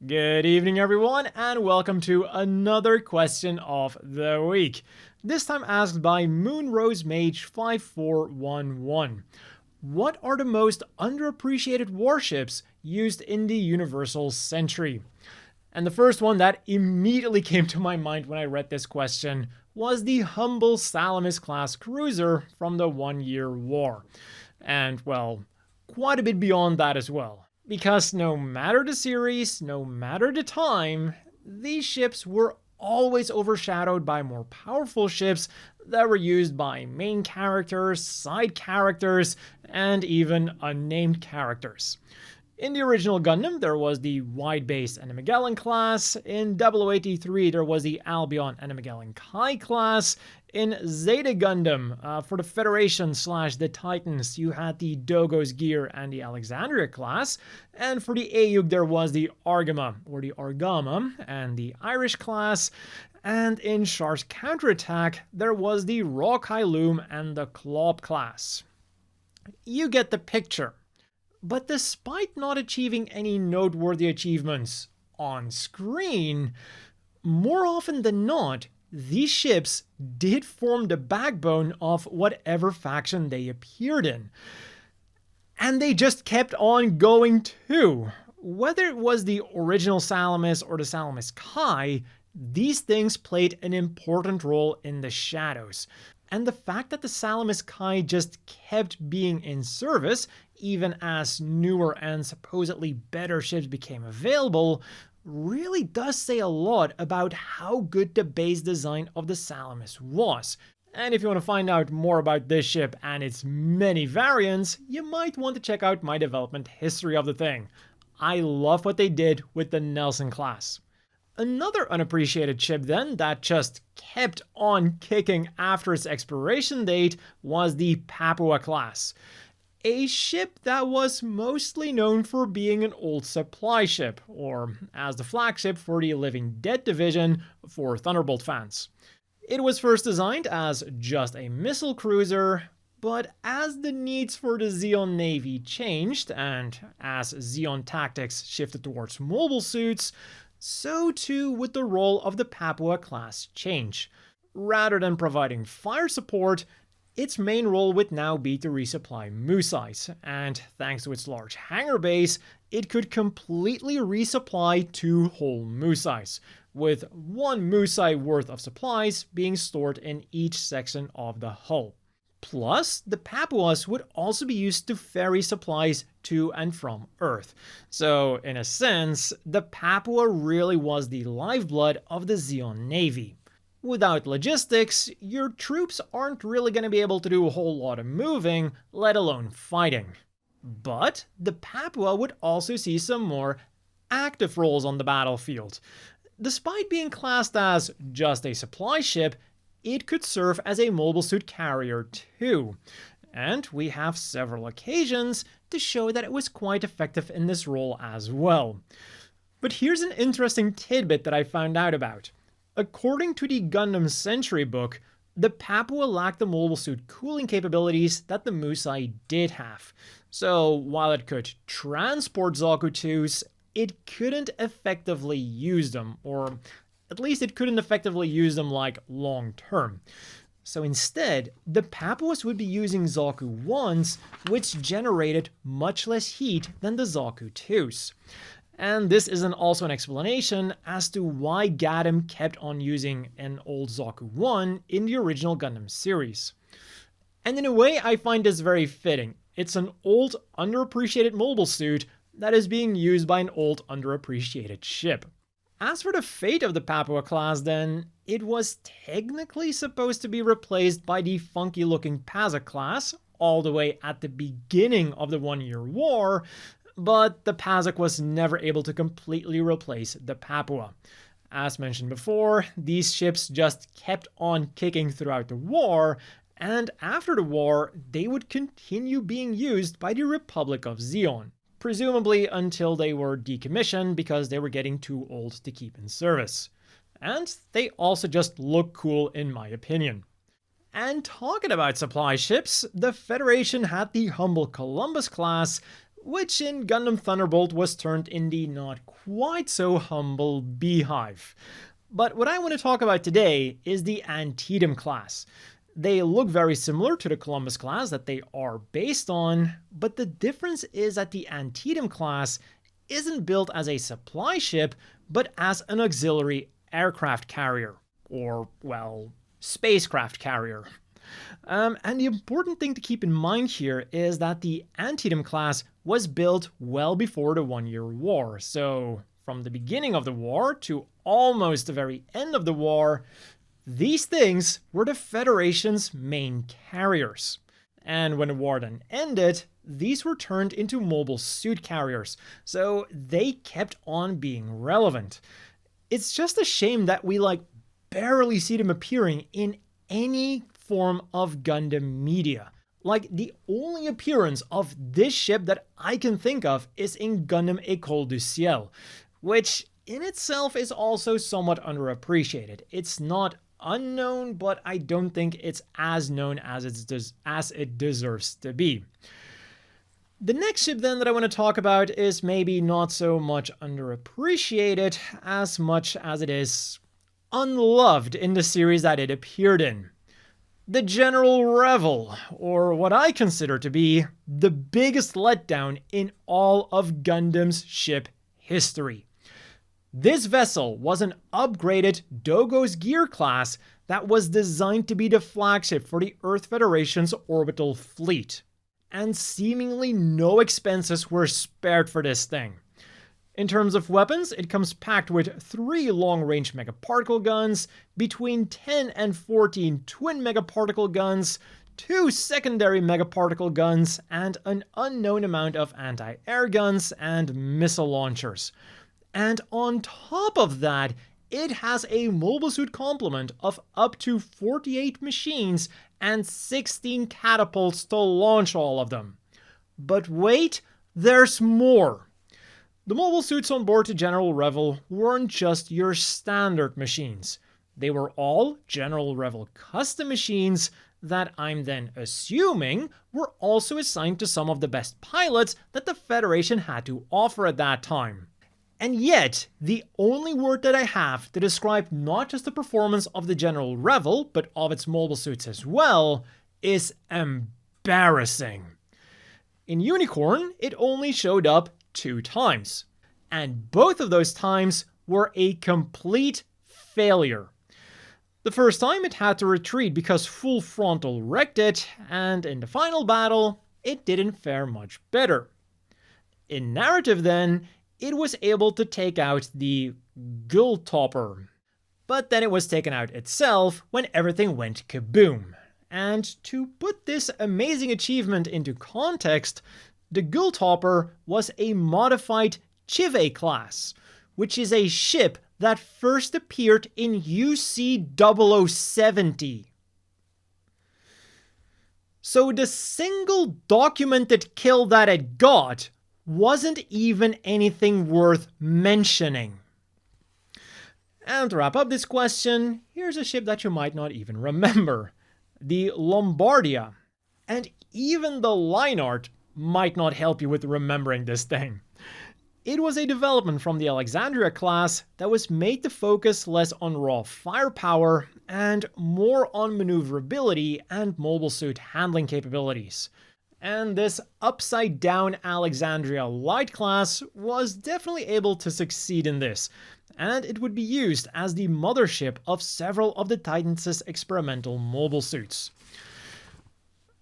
Good evening, everyone, and welcome to another question of the week. This time asked by Moonrose Mage 5411. What are the most underappreciated warships used in the Universal Century? And the first one that immediately came to my mind when I read this question was the humble Salamis-Class cruiser from the 1-Year War. And, well, quite a bit beyond that as well. Because no matter the series, no matter the time, these ships were always overshadowed by more powerful ships that were used by main characters, side characters, and even unnamed characters. In the original Gundam, there was the wide-base Antietam-Class. In 0083, there was the Albion Antietam Class. In Zeta Gundam, for the Federation/the Titans, you had the Dogosse Gear and the Alexandria-Class. And for the AUG, there was the Argama, or the Argama, and the Irish-Class. And in Char's Counterattack, there was the Rock-Loom and the Claw-Class. You get the picture. But despite not achieving any noteworthy achievements on screen, more often than not, these ships did form the backbone of whatever faction they appeared in. And they just kept on going too. Whether it was the original Salamis or the Salamis-Kai, these things played an important role in the shadows. And the fact that the Salamis-Kai just kept being in service, even as newer and supposedly better ships became available, really does say a lot about how good the base design of the Salamis was. And if you want to find out more about this ship and its many variants, you might want to check out my development history of the thing. I love what they did with the Nelson-Class. Another unappreciated ship then that just kept on kicking after its expiration date was the Papua-Class. A ship that was mostly known for being an old supply ship, or as the flagship for the Living Dead division for Thunderbolt fans. It was first designed as just a missile cruiser, but as the needs for the Zeon Navy changed, and as Zeon tactics shifted towards mobile suits, so too would the role of the Papua-Class change. Rather than providing fire support, its main role would now be to resupply Musais, and thanks to its large hangar base, it could completely resupply 2 whole Musais, with 1 Musai worth of supplies being stored in each section of the hull. Plus, the Papuas would also be used to ferry supplies to and from Earth. So, in a sense, the Papua really was the lifeblood of the Zeon Navy. Without logistics, your troops aren't really going to be able to do a whole lot of moving, let alone fighting. But the Papua would also see some more active roles on the battlefield. Despite being classed as just a supply ship, it could serve as a mobile suit carrier too. And we have several occasions to show that it was quite effective in this role as well. But here's an interesting tidbit that I found out about. According to the Gundam Century book, the Papua lacked the mobile suit cooling capabilities that the Musai did have. So while it could transport Zaku-2s, it couldn't effectively use them, or at least it couldn't effectively use them like long term. So instead, the Papuas would be using Zaku-1s, which generated much less heat than the Zaku-2s. And this isn't also an explanation as to why Gundam kept on using an old Zaku-1 in the original Gundam series. And in a way, I find this very fitting. It's an old, underappreciated mobile suit that is being used by an old, underappreciated ship. As for the fate of the Papua-Class then, it was technically supposed to be replaced by the funky-looking Pazak-Class, all the way at the beginning of the 1-Year War, but the Pazak was never able to completely replace the Papua. As mentioned before, these ships just kept on kicking throughout the war, and after the war, they would continue being used by the Republic of Zeon, presumably until they were decommissioned because they were getting too old to keep in service. And they also just look cool in my opinion. And talking about supply ships, the Federation had the humble Columbus-Class, which in Gundam Thunderbolt was turned in the not quite so humble Beehive. But what I want to talk about today is the Antietam-Class. They look very similar to the Columbus-Class that they are based on, but the difference is that the Antietam-Class isn't built as a supply ship, but as an auxiliary aircraft carrier, or, well, spacecraft carrier. And the important thing to keep in mind here is that the Antietam-Class was built well before the 1-year war, so from the beginning of the war to almost the very end of the war, these things were the Federation's main carriers. And when the war then ended, these were turned into mobile suit carriers, so they kept on being relevant. It's just a shame that we barely see them appearing in any form of Gundam media. The only appearance of this ship that I can think of is in Gundam École du Ciel, which in itself is also somewhat underappreciated. It's not unknown, but I don't think it's as known as it deserves to be. The next ship then that I want to talk about is maybe not so much underappreciated as much as it is unloved in the series that it appeared in. The General Revil, or what I consider to be the biggest letdown in all of Gundam's ship history. This vessel was an upgraded Dogosse Giar-Class that was designed to be the flagship for the Earth Federation's orbital fleet. And seemingly no expenses were spared for this thing. In terms of weapons, it comes packed with 3 long-range megaparticle guns, between 10 and 14 twin megaparticle guns, 2 secondary megaparticle guns, and an unknown amount of anti-air guns and missile launchers. And on top of that, it has a mobile suit complement of up to 48 machines and 16 catapults to launch all of them. But wait, there's more! The mobile suits on board the General Revil weren't just your standard machines. They were all General Revil custom machines that I'm then assuming were also assigned to some of the best pilots that the Federation had to offer at that time. And yet, the only word that I have to describe not just the performance of the General Revil, but of its mobile suits as well, is embarrassing. In Unicorn, it only showed up 2 times, and both of those times were a complete failure. The first time it had to retreat because Full Frontal wrecked it, and in the final battle, it didn't fare much better. In narrative then, it was able to take out the Gulltopper, but then it was taken out itself when everything went kaboom. And to put this amazing achievement into context, the Gulltopper was a modified Chive-Class, which is a ship that first appeared in UC 0070. So the single documented kill that it got wasn't even anything worth mentioning. And to wrap up this question, here's a ship that you might not even remember. The Lombardia. And even the line art might not help you with remembering this thing. It was a development from the Alexandria-Class that was made to focus less on raw firepower and more on maneuverability and mobile suit handling capabilities. And this upside-down Alexandria Light class was definitely able to succeed in this, and it would be used as the mothership of several of the Titans' experimental mobile suits.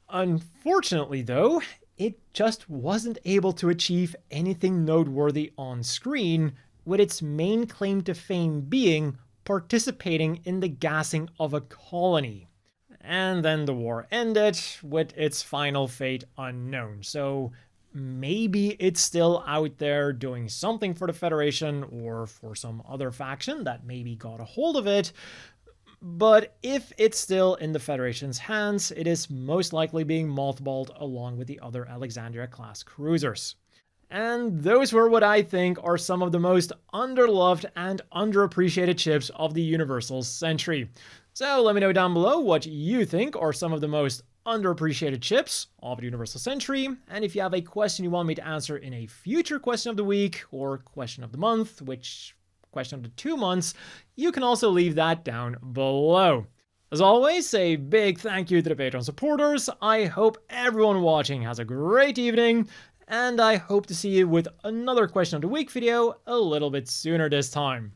Unfortunately though, it just wasn't able to achieve anything noteworthy on screen, with its main claim to fame being participating in the gassing of a colony. And then the war ended, with its final fate unknown. So maybe it's still out there doing something for the Federation or for some other faction that maybe got a hold of it. But if it's still in the Federation's hands, it is most likely being mothballed along with the other Alexandria-class cruisers. And those were what I think are some of the most underloved and underappreciated ships of the Universal century. So let me know down below what you think are some of the most underappreciated chips of the Universal Century. And if you have a question you want me to answer in a future question of the week or question of the month, which question of the 2 months, you can also leave that down below. As always, a big thank you to the Patreon supporters. I hope everyone watching has a great evening, and I hope to see you with another question of the week video a little bit sooner this time.